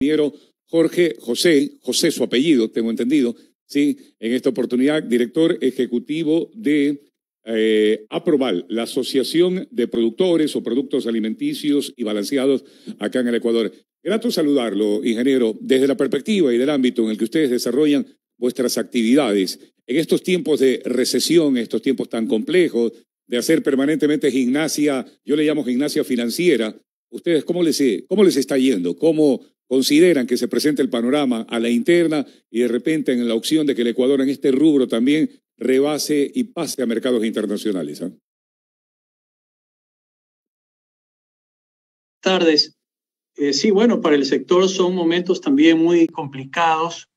ingeniero José su apellido, tengo entendido, sí, en esta oportunidad, director ejecutivo de APROVAL, la Asociación de Productores o Productos Alimenticios y Balanceados acá en el Ecuador. Grato saludarlo, ingeniero, desde la perspectiva y del ámbito en el que ustedes desarrollan vuestras actividades. En estos tiempos de recesión, estos tiempos tan complejos, de hacer permanentemente gimnasia, yo le llamo gimnasia financiera, ¿ustedes cómo les está yendo? ¿Cómo consideran que se presenta el panorama a la interna y de repente en la opción de que el Ecuador en este rubro también rebase y pase a mercados internacionales? Tardes. Sí, bueno, para el sector son momentos también muy complicados.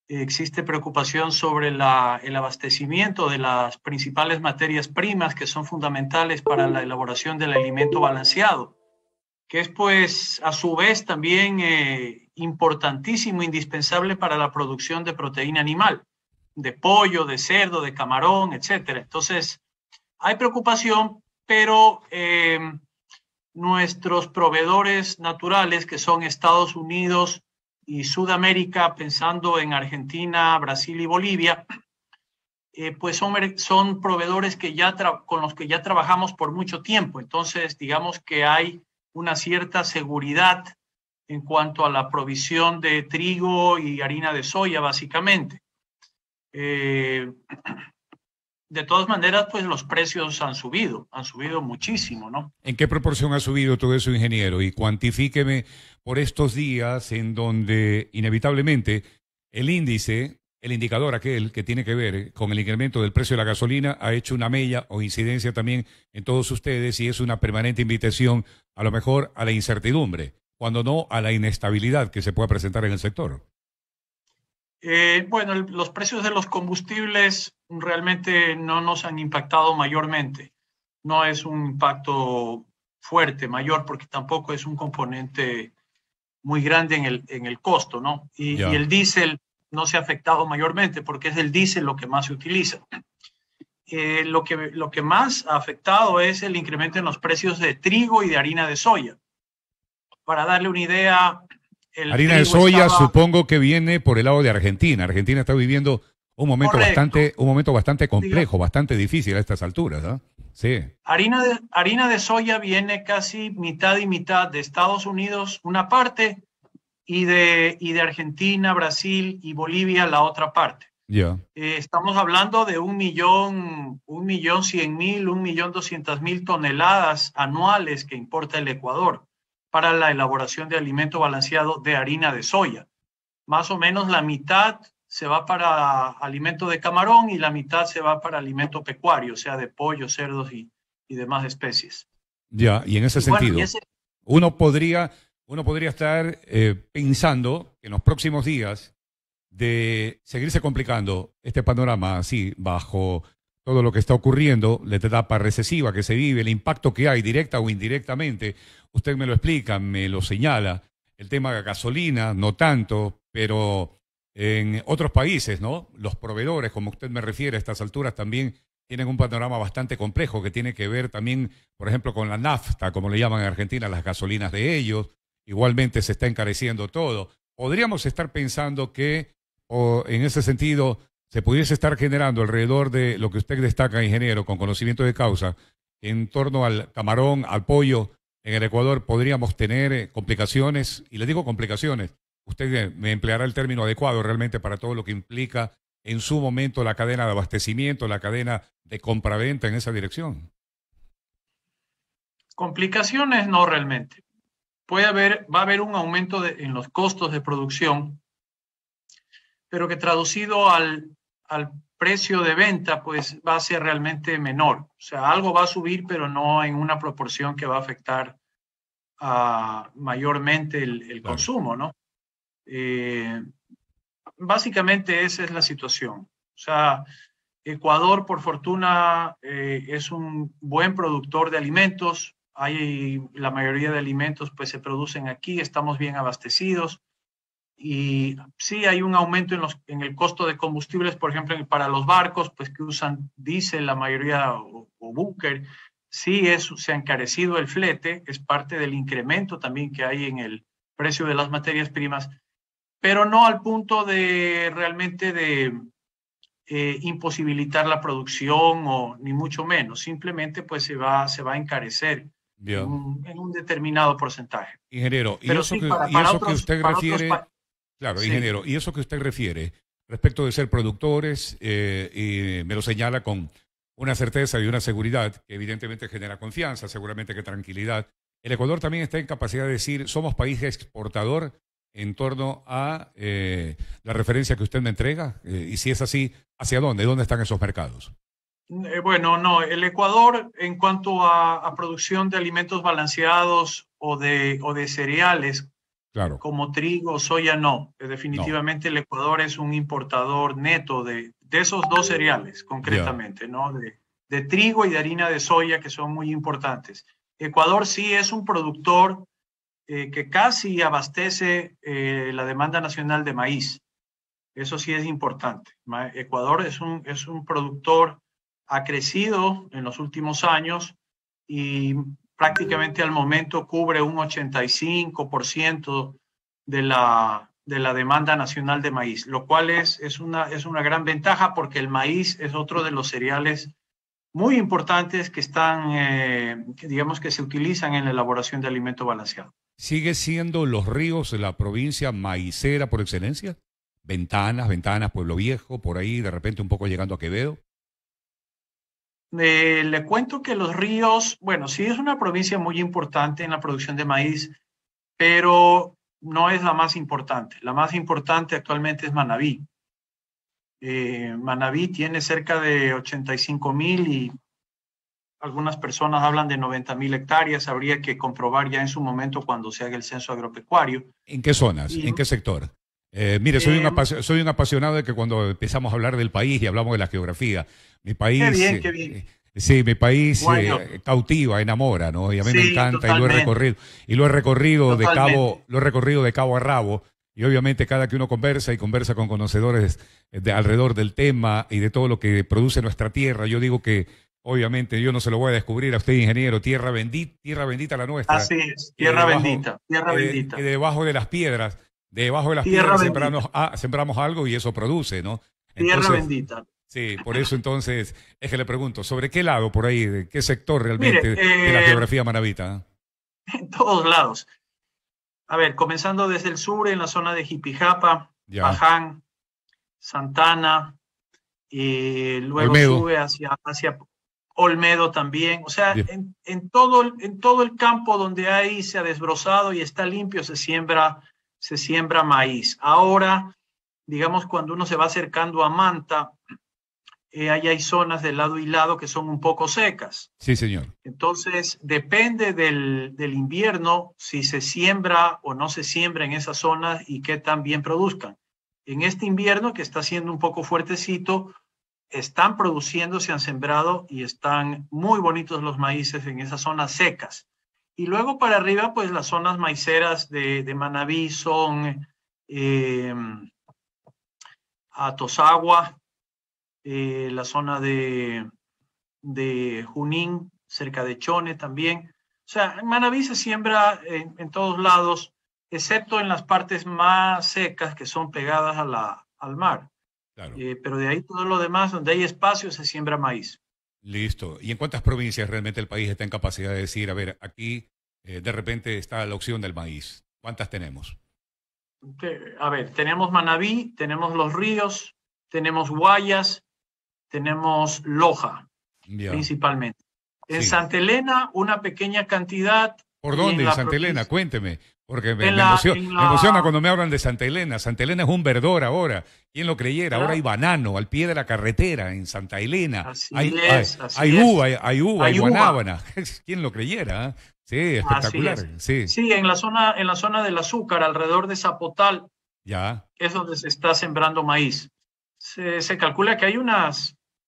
Existe preocupación sobre el abastecimiento de las principales materias primas que son fundamentales para la elaboración del alimento balanceado, que es pues a su vez también importantísimo, indispensable para la producción de proteína animal, de pollo, de cerdo, de camarón, etcétera. Entonces, hay preocupación, pero nuestros proveedores naturales, que son Estados Unidos y Sudamérica, pensando en Argentina, Brasil y Bolivia, pues son proveedores que con los que ya trabajamos por mucho tiempo. Entonces, digamos que hay una cierta seguridad en cuanto a la provisión de trigo y harina de soya, básicamente. De todas maneras, pues los precios han subido muchísimo, ¿no? ¿En qué proporción ha subido todo eso, ingeniero? Y cuantifíqueme por estos días en donde inevitablemente el índice, el indicador aquel que tiene que ver con el incremento del precio de la gasolina ha hecho una mella o incidencia también en todos ustedes y es una permanente invitación a lo mejor a la incertidumbre, cuando no a la inestabilidad que se pueda presentar en el sector. Bueno, los precios de los combustibles realmente no nos han impactado mayormente. No es un impacto fuerte, mayor, porque tampoco es un componente muy grande en el costo, ¿no? Y el diésel no se ha afectado mayormente porque es el diésel lo que más se utiliza. Lo que más ha afectado es el incremento en los precios de trigo y de harina de soya. Para darle una idea... Harina de soya supongo que viene por el lado de Argentina. Argentina está viviendo un momento bastante complejo, bastante difícil a estas alturas, ¿no? Sí. Harina de soya viene casi mitad y mitad de Estados Unidos, una parte, y de Argentina, Brasil y Bolivia, la otra parte. Estamos hablando de 1.100.000, 1.200.000 toneladas anuales que importa el Ecuador para la elaboración de alimento balanceado de harina de soya. Más o menos la mitad se va para alimento de camarón y la mitad se va para alimento pecuario, o sea, de pollo, cerdos y demás especies. Ya, y en ese sentido, uno podría estar pensando que en los próximos días de seguirse complicando este panorama así, bajo todo lo que está ocurriendo, la etapa recesiva que se vive, el impacto que hay directa o indirectamente, usted me lo explica, me lo señala, el tema de gasolina, no tanto, pero en otros países, ¿no? Los proveedores, como usted me refiere a estas alturas, también tienen un panorama bastante complejo que tiene que ver también, por ejemplo, con la nafta, como le llaman en Argentina, las gasolinas de ellos, igualmente se está encareciendo todo. Podríamos estar pensando que, en ese sentido, se pudiese estar generando alrededor de lo que usted destaca, ingeniero, con conocimiento de causa, en torno al camarón, al pollo, en el Ecuador podríamos tener complicaciones, y le digo complicaciones, usted me empleará el término adecuado realmente para todo lo que implica en su momento la cadena de abastecimiento, la cadena de compraventa en esa dirección. Complicaciones no realmente. Va a haber un aumento en los costos de producción, pero que traducido al precio de venta, pues va a ser realmente menor. O sea, algo va a subir, pero no en una proporción que va a afectar mayormente el consumo, ¿no? Básicamente esa es la situación. O sea, Ecuador, por fortuna, es un buen productor de alimentos. La mayoría de alimentos pues se producen aquí, estamos bien abastecidos. Y sí hay un aumento en el costo de combustibles, por ejemplo, para los barcos, pues que usan diésel, la mayoría, o búnker. Sí, se ha encarecido el flete, es parte del incremento también que hay en el precio de las materias primas, pero no al punto de realmente de imposibilitar la producción o ni mucho menos. Simplemente pues se va a encarecer en un determinado porcentaje. Ingeniero, pero sí, que usted refiere, claro, sí. Ingeniero, y eso que usted refiere respecto de ser productores, y me lo señala con una certeza y una seguridad que evidentemente genera confianza, seguramente que tranquilidad. El Ecuador también está en capacidad de decir, somos país exportador en torno a la referencia que usted me entrega, y si es así, ¿hacia dónde? ¿Dónde están esos mercados? Bueno, no, el Ecuador en cuanto a producción de alimentos balanceados o de cereales, claro, como trigo, soya, no. Definitivamente no. El Ecuador es un importador neto de esos dos cereales, concretamente, ¿no? De trigo y de harina de soya, que son muy importantes. Ecuador sí es un productor que casi abastece la demanda nacional de maíz. Eso sí es importante. Ecuador es un productor, ha crecido en los últimos años y prácticamente al momento cubre un 85% de la demanda nacional de maíz, lo cual es una gran ventaja porque el maíz es otro de los cereales muy importantes que están, digamos que se utilizan en la elaboración de alimento balanceado. ¿Sigue siendo Los Ríos la provincia maicera por excelencia? Ventanas, Pueblo Viejo, por ahí de repente un poco llegando a Quevedo. Le cuento que Los Ríos, bueno, sí es una provincia muy importante en la producción de maíz, pero no es la más importante. La más importante actualmente es Manabí. Manabí tiene cerca de 85,000 y algunas personas hablan de 90,000 hectáreas. Habría que comprobar ya en su momento cuando se haga el censo agropecuario. ¿En qué zonas? ¿En qué sector? Mire, soy un apasionado de que cuando empezamos a hablar del país y hablamos de la geografía, mi país... Qué bien, qué bien. Sí, mi país cautiva, enamora, ¿no? Y a mí me encanta, totalmente. Y lo he recorrido de cabo a rabo. Y obviamente cada que uno conversa con conocedores alrededor del tema y de todo lo que produce nuestra tierra, yo digo que obviamente yo no se lo voy a descubrir a usted, ingeniero, tierra bendita la nuestra. Así es, tierra bendita. Y debajo de las piedras sembramos algo y eso produce, ¿no? Entonces, tierra bendita. Sí, por eso entonces es que le pregunto, ¿sobre qué lado por ahí, de qué sector realmente de la geografía manabita? En todos lados. A ver, comenzando desde el sur, en la zona de Jipijapa, Paján, Santana, y luego Olmedo. Sube hacia Olmedo también. O sea, en todo el campo donde se ha desbrozado y está limpio, se siembra maíz. Ahora, digamos, cuando uno se va acercando a Manta, ahí hay zonas de lado y lado que son un poco secas. Sí, señor. Entonces, depende del invierno si se siembra o no se siembra en esas zonas y qué tan bien produzcan. En este invierno, que está siendo un poco fuertecito, están produciendo, se han sembrado y están muy bonitos los maíces en esas zonas secas. Y luego para arriba, pues las zonas maiceras de Manabí son Atozagua, la zona de Junín, cerca de Chone también. O sea, en Manabí se siembra en todos lados, excepto en las partes más secas que son pegadas al mar. Claro. Pero de ahí todo lo demás, donde hay espacio, se siembra maíz. Listo. ¿Y en cuántas provincias realmente el país está en capacidad de decir, a ver, aquí de repente está la opción del maíz? ¿Cuántas tenemos? A ver, tenemos Manabí, tenemos Los Ríos, tenemos Guayas, tenemos Loja, principalmente. En Santa Elena, una pequeña cantidad. ¿Por dónde en Santa Elena? Cuénteme, porque me emociona cuando me hablan de Santa Elena. Santa Elena es un verdor ahora. ¿Quién lo creyera? Ahora hay banano al pie de la carretera en Santa Elena. Hay uva, hay guanábana. ¿Quién lo creyera? Sí, espectacular. Sí, en la zona del azúcar, alrededor de Zapotal, es donde se está sembrando maíz. Se calcula que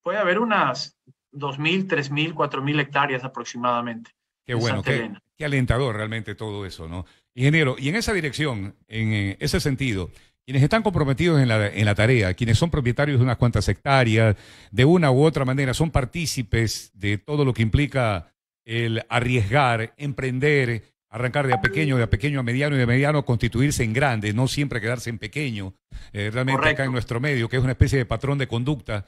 puede haber unas 2,000, 3,000, 4,000 hectáreas aproximadamente. Qué bueno, qué alentador realmente todo eso, ¿no? Ingeniero, y en esa dirección, en ese sentido, quienes están comprometidos en la tarea, quienes son propietarios de unas cuantas hectáreas, de una u otra manera, son partícipes de todo lo que implica el arriesgar, emprender, arrancar de a pequeño a mediano y de mediano a constituirse en grande, no siempre quedarse en pequeño. Realmente Correcto. acá en nuestro medio, que es una especie de patrón de conducta,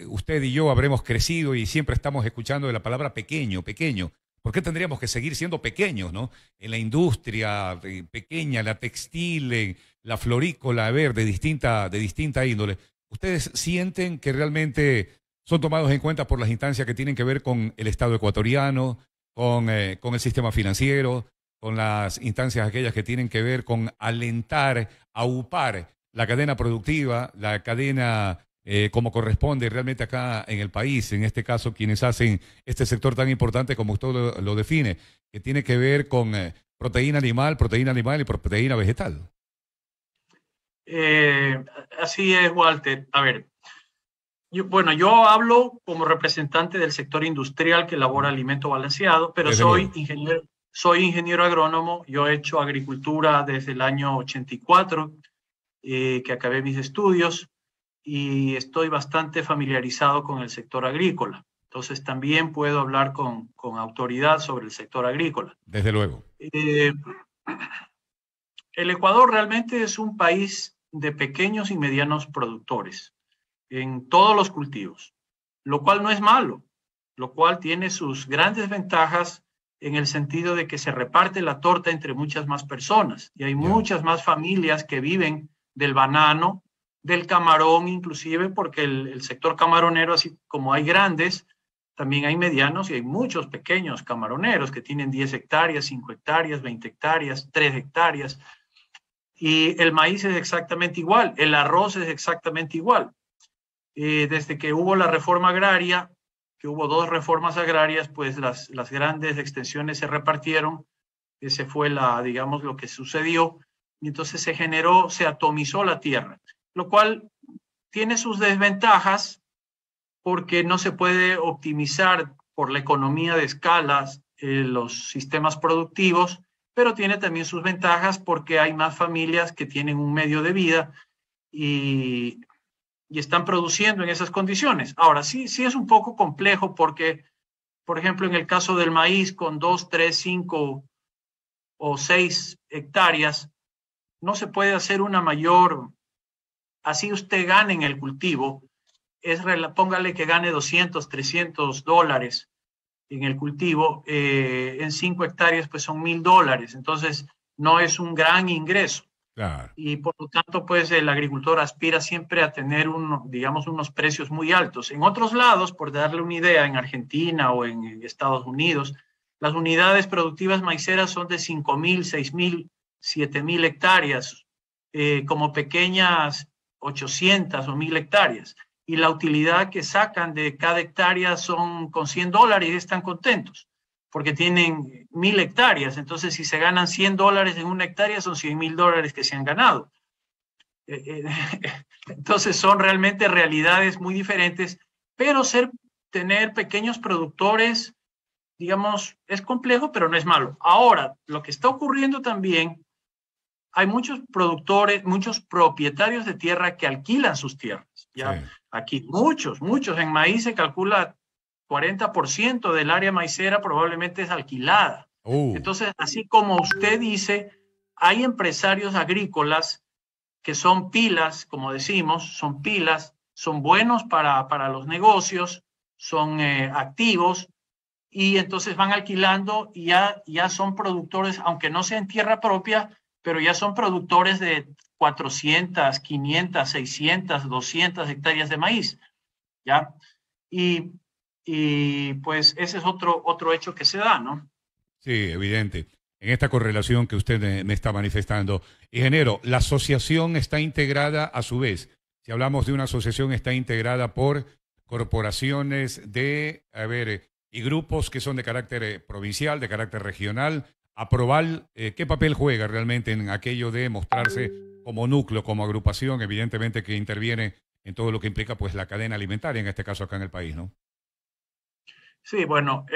usted y yo habremos crecido y siempre estamos escuchando de la palabra pequeño, pequeño. ¿Por qué tendríamos que seguir siendo pequeños, no? En la industria pequeña, la textil, la florícola, a ver, de distinta índole. ¿Ustedes sienten que realmente son tomados en cuenta por las instancias que tienen que ver con el Estado ecuatoriano, con el sistema financiero, con las instancias aquellas que tienen que ver con alentar, aupar la cadena productiva, la cadena como corresponde realmente acá en el país, en este caso quienes hacen este sector tan importante como usted lo define, que tiene que ver con proteína animal y proteína vegetal? Así es, Walter. A ver, yo hablo como representante del sector industrial que elabora alimento balanceado, pero soy ingeniero agrónomo. Yo he hecho agricultura desde el año 84, que acabé mis estudios, y estoy bastante familiarizado con el sector agrícola. Entonces también puedo hablar con autoridad sobre el sector agrícola. Desde luego. El Ecuador realmente es un país de pequeños y medianos productores en todos los cultivos, lo cual no es malo, lo cual tiene sus grandes ventajas en el sentido de que se reparte la torta entre muchas más personas y hay muchas más familias que viven del banano, del camarón inclusive, porque el sector camaronero, así como hay grandes, también hay medianos y hay muchos pequeños camaroneros que tienen 10 hectáreas, 5 hectáreas, 20 hectáreas, 3 hectáreas. Y el maíz es exactamente igual, el arroz es exactamente igual. Desde que hubo la reforma agraria, que hubo 2 reformas agrarias, pues las grandes extensiones se repartieron. Ese fue digamos, lo que sucedió. Y entonces se atomizó la tierra, lo cual tiene sus desventajas porque no se puede optimizar por la economía de escalas los sistemas productivos, pero tiene también sus ventajas porque hay más familias que tienen un medio de vida y están produciendo en esas condiciones. Ahora, sí es un poco complejo porque, por ejemplo, en el caso del maíz, con 2, 3, 5 o 6 hectáreas, no se puede hacer una mayor, así usted gane en el cultivo, póngale que gane 200, 300 dólares en el cultivo, en 5 hectáreas pues son $1,000, entonces no es un gran ingreso. Claro. Y por lo tanto, pues el agricultor aspira siempre a tener unos precios muy altos. En otros lados, por darle una idea, en Argentina o en Estados Unidos, las unidades productivas maiceras son de 5,000, 6,000, 7,000 hectáreas, como pequeñas 800 o 1,000 hectáreas. Y la utilidad que sacan de cada hectárea son con $100 y están contentos, porque tienen 1,000 hectáreas. Entonces, si se ganan $100 en una hectárea, son $100,000 que se han ganado. Entonces, son realmente realidades muy diferentes, pero tener pequeños productores, digamos, es complejo, pero no es malo. Ahora, lo que está ocurriendo también, hay muchos productores, muchos propietarios de tierra que alquilan sus tierras. ¿Ya? Sí. Aquí muchos, en maíz se calcula 40% del área maicera probablemente es alquilada. Entonces, así como usted dice, hay empresarios agrícolas que son pilas, como decimos, son pilas, son buenos para los negocios, son activos, y entonces van alquilando y ya son productores, aunque no sea en tierra propia, pero ya son productores de 400, 500, 600, 200 hectáreas de maíz, ¿ya? Y pues ese es otro hecho que se da, ¿no? Sí, evidente. En esta correlación que usted me está manifestando. Ingeniero, la asociación está integrada a su vez. Si hablamos de una asociación, está integrada por corporaciones y grupos que son de carácter provincial, de carácter regional. Aproval, ¿qué papel juega realmente en aquello de mostrarse como núcleo, como agrupación, evidentemente que interviene en todo lo que implica pues la cadena alimentaria, en este caso acá en el país, ¿no? Sí, bueno,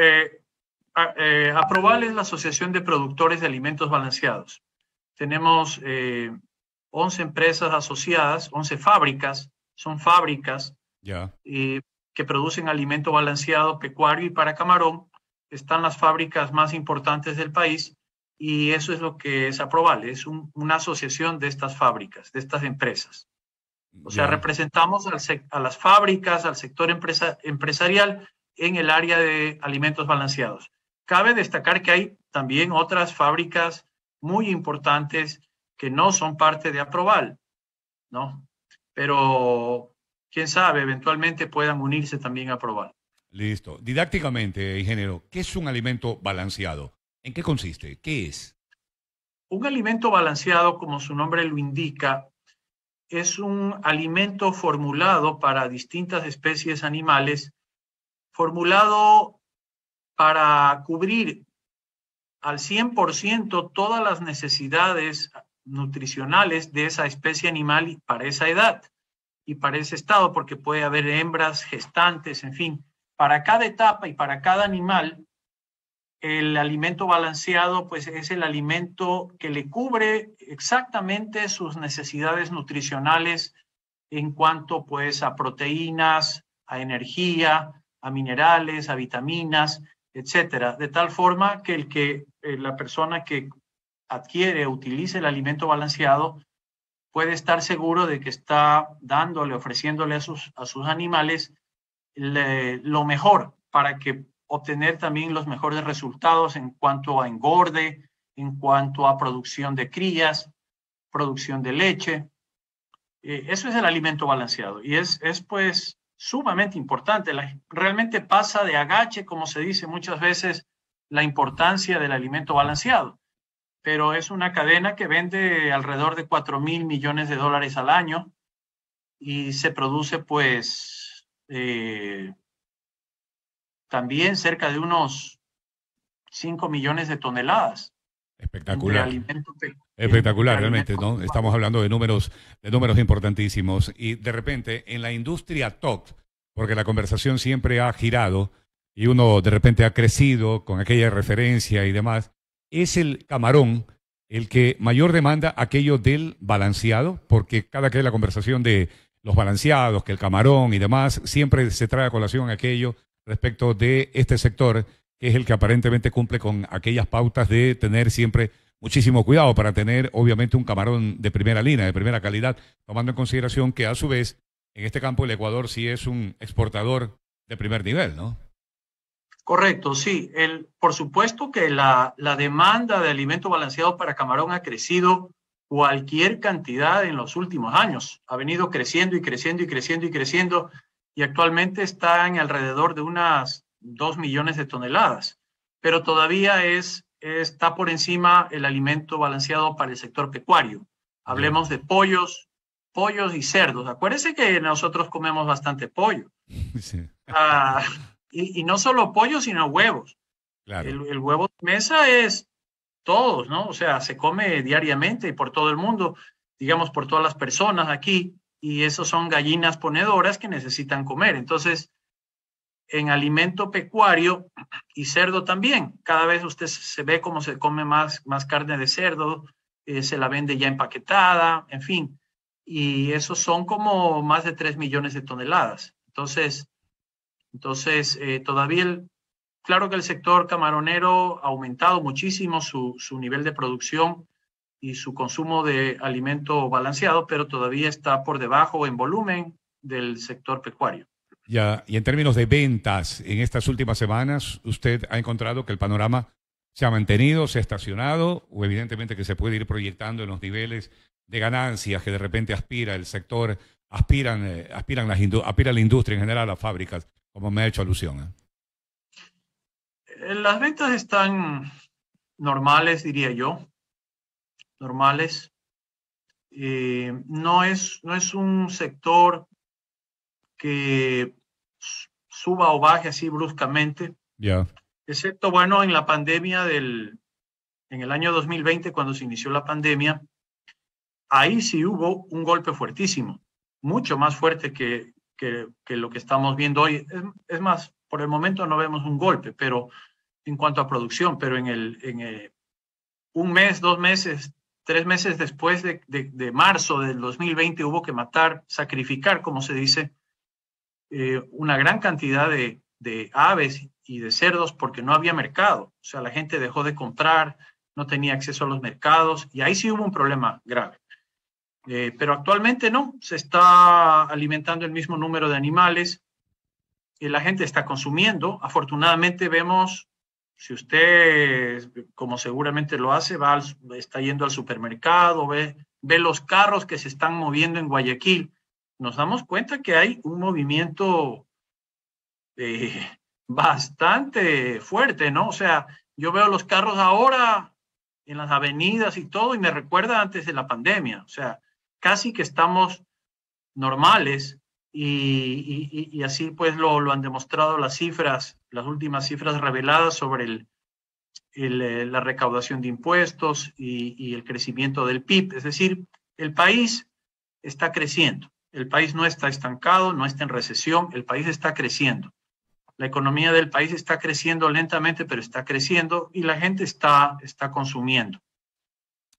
Aproval es la Asociación de Productores de Alimentos Balanceados. Tenemos 11 empresas asociadas, 11 fábricas, son fábricas que producen alimento balanceado pecuario y para camarón. Están las fábricas más importantes del país y eso es lo que es Aproval, es una asociación de estas fábricas, de estas empresas. O sea, representamos a las fábricas, al sector empresarial en el área de alimentos balanceados. Cabe destacar que hay también otras fábricas muy importantes que no son parte de Aproval, ¿no? Pero quién sabe, eventualmente puedan unirse también a Aproval. Listo. Didácticamente, ingeniero, ¿qué es un alimento balanceado? ¿En qué consiste? ¿Qué es? Un alimento balanceado, como su nombre lo indica, es un alimento formulado para distintas especies animales, formulado para cubrir al 100% todas las necesidades nutricionales de esa especie animal para esa edad y para ese estado, porque puede haber hembras, gestantes, en fin. Para cada etapa y para cada animal, el alimento balanceado pues es el alimento que le cubre exactamente sus necesidades nutricionales en cuanto pues a proteínas, a energía, a minerales, a vitaminas, etcétera, de tal forma que la persona que adquiere o utiliza el alimento balanceado puede estar seguro de que está dándole, ofreciéndole a sus animales lo mejor para que obtener también los mejores resultados en cuanto a engorde, en cuanto a producción de crías, producción de leche. Eso es el alimento balanceado y es pues sumamente importante. Realmente pasa de agache, como se dice muchas veces, la importancia del alimento balanceado. Pero es una cadena que vende alrededor de 4.000 millones de dólares al año y se produce pues también cerca de unos 5 millones de toneladas. Espectacular. Espectacular, realmente, ¿no? Estamos hablando de números importantísimos. Y de repente, en la industria TOC, porque la conversación siempre ha girado y uno de repente ha crecido con aquella referencia y demás, es el camarón el que mayor demanda aquello del balanceado, porque cada que hay la conversación de los balanceados, que el camarón y demás, siempre se trae a colación aquello respecto de este sector, que es el que aparentemente cumple con aquellas pautas de tener siempre muchísimo cuidado para tener, obviamente, un camarón de primera línea, de primera calidad, tomando en consideración que, a su vez, en este campo el Ecuador sí es un exportador de primer nivel, ¿no? Correcto, sí. Por supuesto que la demanda de alimento balanceado para camarón ha crecido cualquier cantidad en los últimos años. Ha venido creciendo y creciendo y creciendo y creciendo y actualmente está en alrededor de unas 2 millones de toneladas. Pero todavía está por encima el alimento balanceado para el sector pecuario. Hablemos de pollos y cerdos. Acuérdense que nosotros comemos bastante pollo. Sí. Y no solo pollo, sino huevos. Claro. El huevo de mesa es todos, ¿no? O sea, se come diariamente y por todo el mundo, digamos, por todas las personas aquí, y esos son gallinas ponedoras que necesitan comer. Entonces, en alimento pecuario y cerdo también, cada vez usted se ve cómo se come más carne de cerdo, se la vende ya empaquetada, en fin, y esos son como más de 3 millones de toneladas. Entonces todavía claro que el sector camaronero ha aumentado muchísimo su nivel de producción y su consumo de alimento balanceado, pero todavía está por debajo en volumen del sector pecuario. Ya, y en términos de ventas, en estas últimas semanas, ¿usted ha encontrado que el panorama se ha mantenido, se ha estacionado, o evidentemente que se puede ir proyectando en los niveles de ganancias que de repente aspira el sector, aspira la industria en general, las fábricas, como me ha hecho alusión? Las ventas están normales, diría yo. Normales. No es un sector que suba o baje así bruscamente. Yeah. Excepto, bueno, en la pandemia en el año 2020, cuando se inició la pandemia, ahí sí hubo un golpe fuertísimo, mucho más fuerte que lo que estamos viendo hoy. Es más, por el momento no vemos un golpe, pero en cuanto a producción, pero en un mes, 2 meses, 3 meses después de marzo del 2020 hubo que sacrificar, como se dice, una gran cantidad de aves y de cerdos porque no había mercado. O sea, la gente dejó de comprar, no tenía acceso a los mercados, y ahí sí hubo un problema grave. Pero actualmente no, se está alimentando el mismo número de animales, y la gente está consumiendo. Afortunadamente vemos, si usted, como seguramente lo hace, está yendo al supermercado, ve los carros que se están moviendo en Guayaquil, nos damos cuenta que hay un movimiento bastante fuerte, ¿no? O sea, yo veo los carros ahora en las avenidas y todo, y me recuerda antes de la pandemia. O sea, casi que estamos normales, y así pues lo han demostrado las cifras, las últimas cifras reveladas sobre la recaudación de impuestos y el crecimiento del PIB. Es decir, el país está creciendo. El país no está estancado, no está en recesión, el país está creciendo. La economía del país está creciendo lentamente, pero está creciendo, y la gente está consumiendo.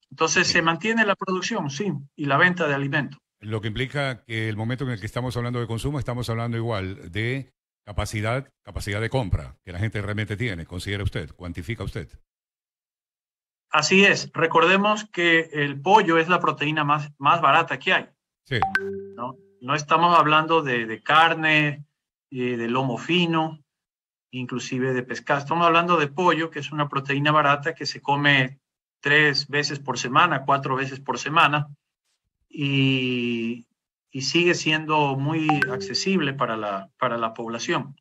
Entonces se mantiene la producción, sí, y la venta de alimentos. Lo que implica que el momento en el que estamos hablando de consumo, estamos hablando igual de capacidad de compra que la gente realmente tiene, considera usted, cuantifica usted. Así es. Recordemos que el pollo es la proteína más barata que hay. Sí. No estamos hablando de carne, de lomo fino, inclusive de pescado. Estamos hablando de pollo, que es una proteína barata que se come 3 veces por semana, 4 veces por semana, y sigue siendo muy accesible para la población.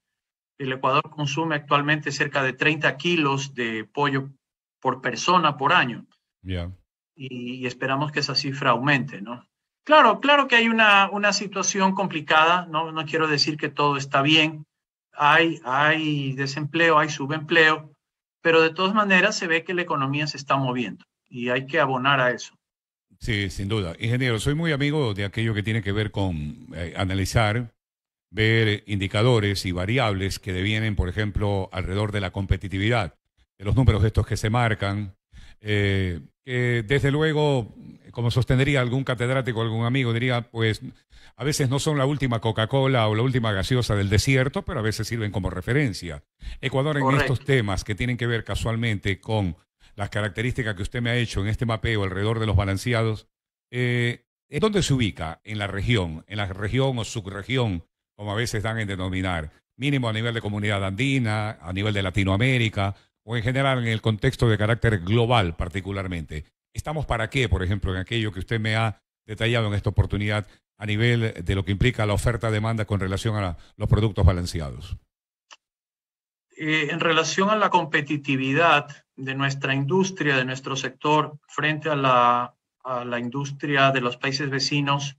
El Ecuador consume actualmente cerca de 30 kilos de pollo por persona por año. Yeah. Y esperamos que esa cifra aumente, ¿no? Claro que hay una situación complicada, ¿no? No quiero decir que todo está bien. Hay desempleo, hay subempleo, pero de todas maneras se ve que la economía se está moviendo y hay que abonar a eso. Sí, sin duda. Ingeniero, soy muy amigo de aquello que tiene que ver con analizar, ver indicadores y variables que devienen, por ejemplo, alrededor de la competitividad, de los números estos que se marcan, que desde luego, como sostendría algún catedrático, algún amigo, diría, pues a veces no son la última Coca-Cola o la última gaseosa del desierto, pero a veces sirven como referencia. Ecuador en Correcto. estos temas que tienen que ver casualmente con las características que usted me ha hecho en este mapeo alrededor de los balanceados, ¿en dónde se ubica? ¿En la región o subregión, como a veces dan en denominar? Mínimo a nivel de comunidad andina, a nivel de Latinoamérica, o en general en el contexto de carácter global particularmente. ¿Estamos para qué, por ejemplo, en aquello que usted me ha detallado en esta oportunidad a nivel de lo que implica la oferta-demanda con relación a los productos balanceados? En relación a la competitividad de nuestra industria, de nuestro sector, frente a la industria de los países vecinos,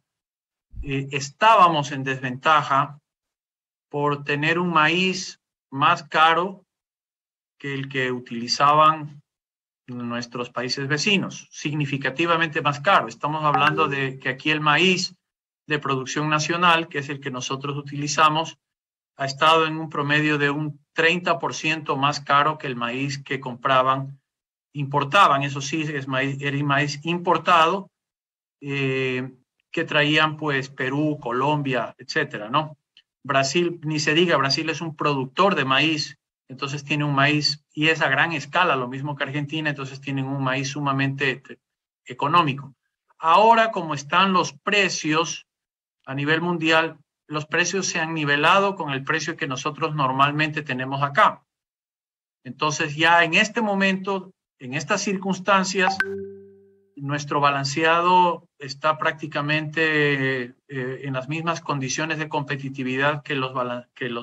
estábamos en desventaja por tener un maíz más caro que el que utilizaban nuestros países vecinos, significativamente más caro. Estamos hablando de que aquí el maíz de producción nacional, que es el que nosotros utilizamos, ha estado en un promedio de un 30% más caro que el maíz que importaban. Eso sí, era maíz importado, que traían pues Perú, Colombia, etcétera, ¿no? Brasil, ni se diga, Brasil es un productor de maíz, entonces tiene un maíz, y es a gran escala, lo mismo que Argentina, entonces tienen un maíz sumamente económico. Ahora, como están los precios a nivel mundial, los precios se han nivelado con el precio que nosotros normalmente tenemos acá. Entonces ya en este momento, en estas circunstancias, nuestro balanceado está prácticamente en las mismas condiciones de competitividad que los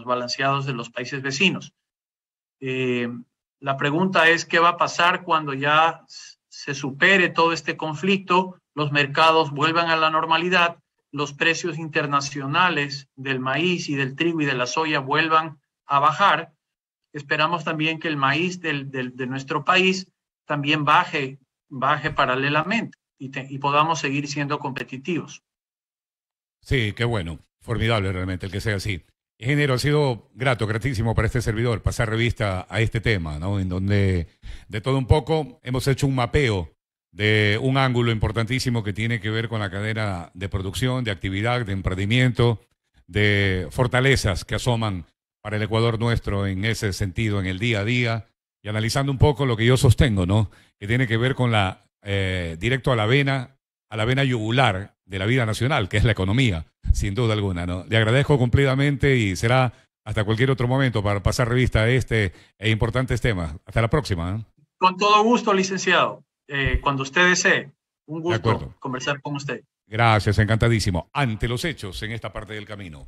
balanceados de los países vecinos. La pregunta es qué va a pasar cuando ya se supere todo este conflicto, los mercados vuelvan a la normalidad, los precios internacionales del maíz y del trigo y de la soya vuelvan a bajar. Esperamos también que el maíz de nuestro país también baje paralelamente y podamos seguir siendo competitivos. Sí, qué bueno. Formidable realmente el que sea así. Ingeniero, ha sido gratísimo para este servidor pasar revista a este tema, ¿no? En donde de todo un poco hemos hecho un mapeo de un ángulo importantísimo que tiene que ver con la cadena de producción, de actividad, de emprendimiento, de fortalezas que asoman para el Ecuador nuestro en ese sentido, en el día a día, y analizando un poco lo que yo sostengo, ¿no? Que tiene que ver con directo a la vena yugular de la vida nacional, que es la economía, sin duda alguna, ¿no? Le agradezco cumplidamente y será hasta cualquier otro momento para pasar revista a este e importantes temas. Hasta la próxima, ¿eh? Con todo gusto, licenciado. Cuando usted desee. Un gusto conversar con usted. Gracias, encantadísimo. Ante los hechos en esta parte del camino.